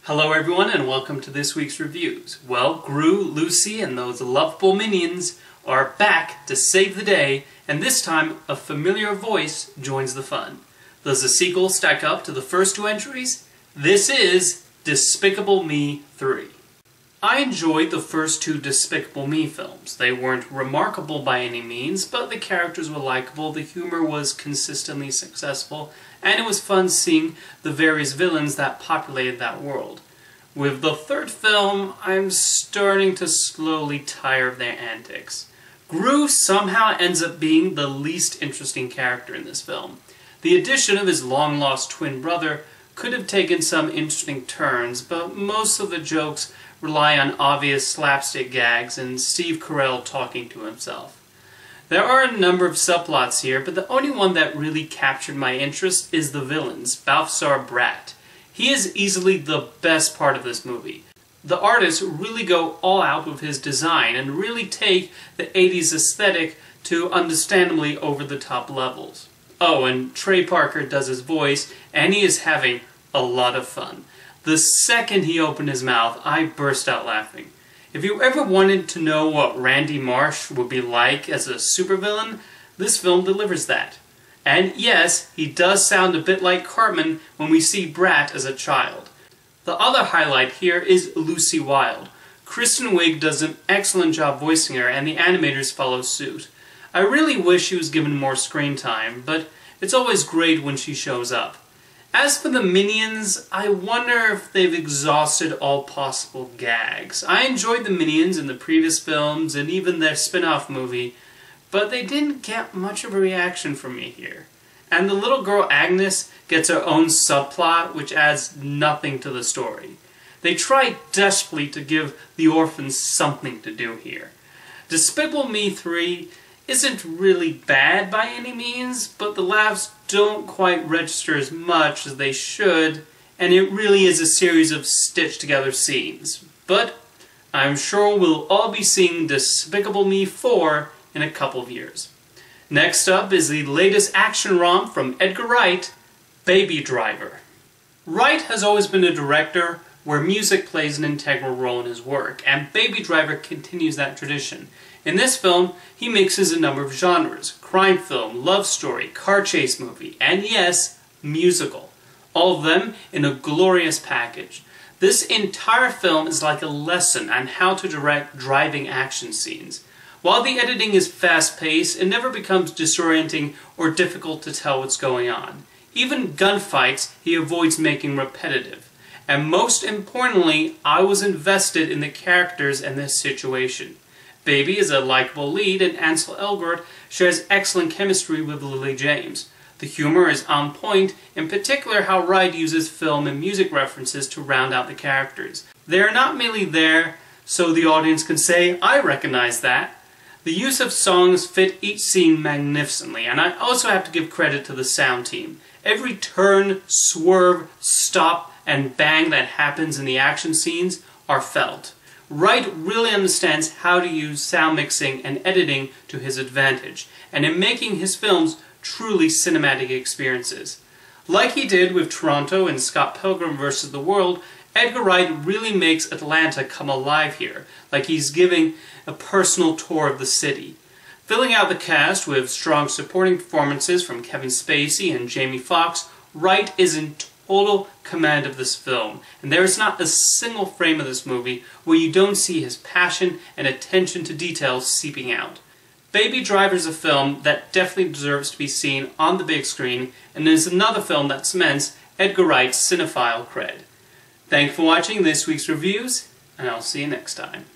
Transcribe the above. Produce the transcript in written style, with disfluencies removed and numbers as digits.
Hello everyone and welcome to this week's reviews. Well, Gru, Lucy, and those lovable minions are back to save the day, and this time a familiar voice joins the fun. Does the sequel stack up to the first two entries? This is Despicable Me 3. I enjoyed the first two Despicable Me films. They weren't remarkable by any means, but the characters were likable, the humor was consistently successful, and it was fun seeing the various villains that populated that world. With the third film, I'm starting to slowly tire of their antics. Gru somehow ends up being the least interesting character in this film. The addition of his long-lost twin brother could have taken some interesting turns, but most of the jokes rely on obvious slapstick gags and Steve Carell talking to himself. There are a number of subplots here, but the only one that really captured my interest is the villains, Balthazar Brat. He is easily the best part of this movie. The artists really go all out with his design and really take the 80s aesthetic to understandably over-the-top levels. Oh, and Trey Parker does his voice, and he is having a lot of fun. The second he opened his mouth, I burst out laughing. If you ever wanted to know what Randy Marsh would be like as a supervillain, this film delivers that. And yes, he does sound a bit like Cartman when we see Brat as a child. The other highlight here is Lucy Wilde. Kristen Wiig does an excellent job voicing her, and the animators follow suit. I really wish she was given more screen time, but it's always great when she shows up. As for the Minions, I wonder if they've exhausted all possible gags. I enjoyed the Minions in the previous films and even their spin-off movie, but they didn't get much of a reaction from me here. And the little girl Agnes gets her own subplot, which adds nothing to the story. They try desperately to give the orphans something to do here. Despicable Me 3 isn't really bad by any means, but the laughs don't quite register as much as they should, and it really is a series of stitched-together scenes. But I'm sure we'll all be seeing Despicable Me 4 in a couple of years. Next up is the latest action romp from Edgar Wright, Baby Driver. Wright has always been a director where music plays an integral role in his work, and Baby Driver continues that tradition. In this film, he mixes a number of genres: crime film, love story, car chase movie, and yes, musical. All of them in a glorious package. This entire film is like a lesson on how to direct driving action scenes. While the editing is fast-paced, it never becomes disorienting or difficult to tell what's going on. Even gunfights he avoids making repetitive. And most importantly, I was invested in the characters in this situation. Baby is a likable lead, and Ansel Elgort shares excellent chemistry with Lily James. The humor is on point, in particular how Wright uses film and music references to round out the characters. They are not merely there so the audience can say, "I recognize that." The use of songs fit each scene magnificently, and I also have to give credit to the sound team. Every turn, swerve, stop, and bang that happens in the action scenes are felt. Wright really understands how to use sound mixing and editing to his advantage, and in making his films truly cinematic experiences. Like he did with Toronto and Scott Pilgrim vs. the World, Edgar Wright really makes Atlanta come alive here, like he's giving a personal tour of the city. Filling out the cast with strong supporting performances from Kevin Spacey and Jamie Foxx, Wright is in total command of this film, and there is not a single frame of this movie where you don't see his passion and attention to detail seeping out. Baby Driver is a film that definitely deserves to be seen on the big screen, and is another film that cements Edgar Wright's cinephile cred. Thank you for watching this week's reviews, and I'll see you next time.